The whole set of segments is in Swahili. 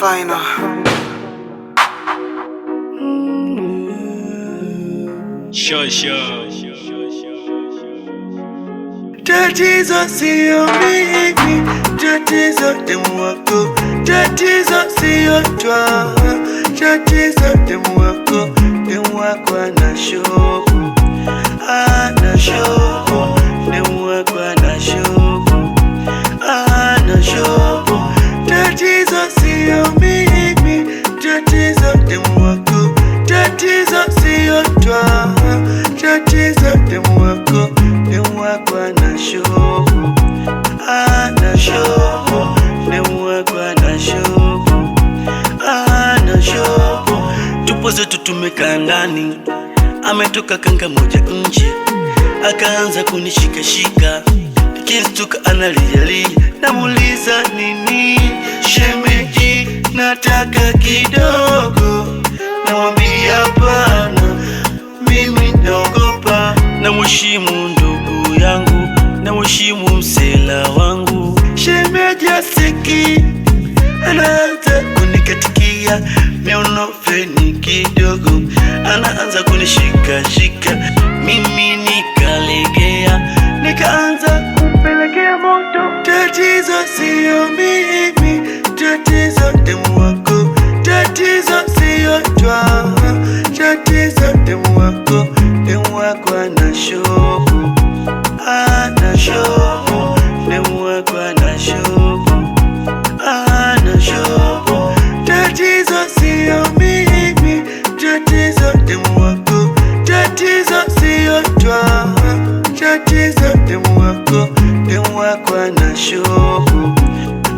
final. Sure. Tatizo sio mimi, tatizo demu wako. Tatizo sio twa, tatizo demu wako. Demu wako ana shovu, ana shovu. Demu wako ana shovu, ana shovu. Tatizo sio mimi, tatizo demu wako. Tatizo sio twa, tatizo demu wako. Demu wako ana shovu, ana shovu. Demu wako ana shovu, ana shovu. Tupo zetu tumekaa ndani, ametoka kanga moja nje, akaanza kunishikashika, nikistuka analialia. Namuuliza nini? Shemeji, nataka kidogo. Namwambia hapana, mimi naogopa. Namheshimu ndugu yangu, namheshimu msela wangu. Shemeji asiki, anaanza kunikatikia miono feni kidogo, anaanza kunishikashika, mimi nikalegea, nikaanza kumpelekea moto. Tatizo sio mimi, tatizo demu wako. Tatizo sio twa, tatizo demu wako. Demu wako ana shovu, ana shovu. Demu wako ana shovu, ana shovu. Tatizo sio mimi, tatizo demu wako. Tatizo sio twa, tatizo demu wako. Demu wako ana shovu,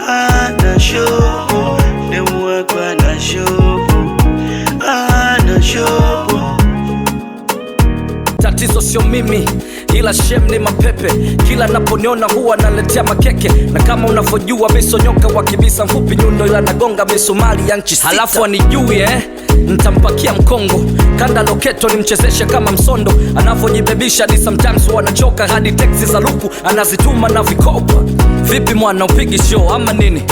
ana shovu. Demu wako ana shovu, ana shovu. Tatizo sio mimi, ila shem ni mapepe. Kila naponiona huwa naletea makeke, na kama unavyojua misonyoka wakibisa mfupi nyundo, ila nagonga misumari ya nchi sita. Halafu anijui ntampakia mkongo, kanda loketo nimchezeshe kama msondo. Anavyojibebisha ni sometimes wanachoka, hadi teksi za luku anazituma na vikopa. Vipi mwana, upigi show ama nini?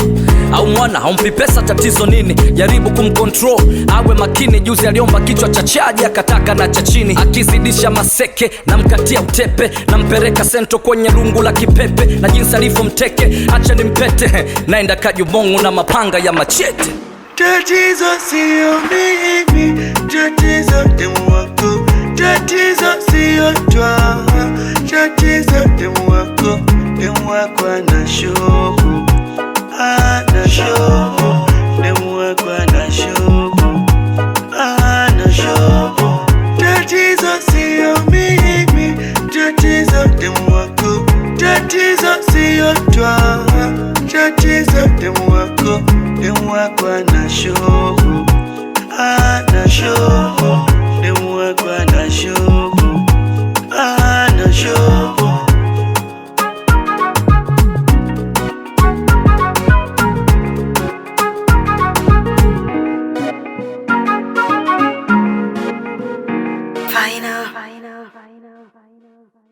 Au mwana haumpi pesa, tatizo nini? Jaribu kumcontrol, awe makini. Juzi aliomba kichwa cha chaji, akataka na cha chini. Akizidisha maseke na mkatia utepe, na mpereka sento kwenye lungu la kipepe. Na jinsi alivyo mteke, acha nimpete. Naenda Kajubongo na mapanga ya machete. Tatizo sio mimi, tatizo demu wako. Tatizo sio twa, tatizo demu wako. Demu wako ana shovu, ana shovu. Demu wako ana shovu, ana shovu. Tatizo sio mimi, tatizo demu wako. Tatizo sio twa, tatizo demu wako. Demu wako ana shovu, ana shovu. Demu wako ana shovu, ana shovu.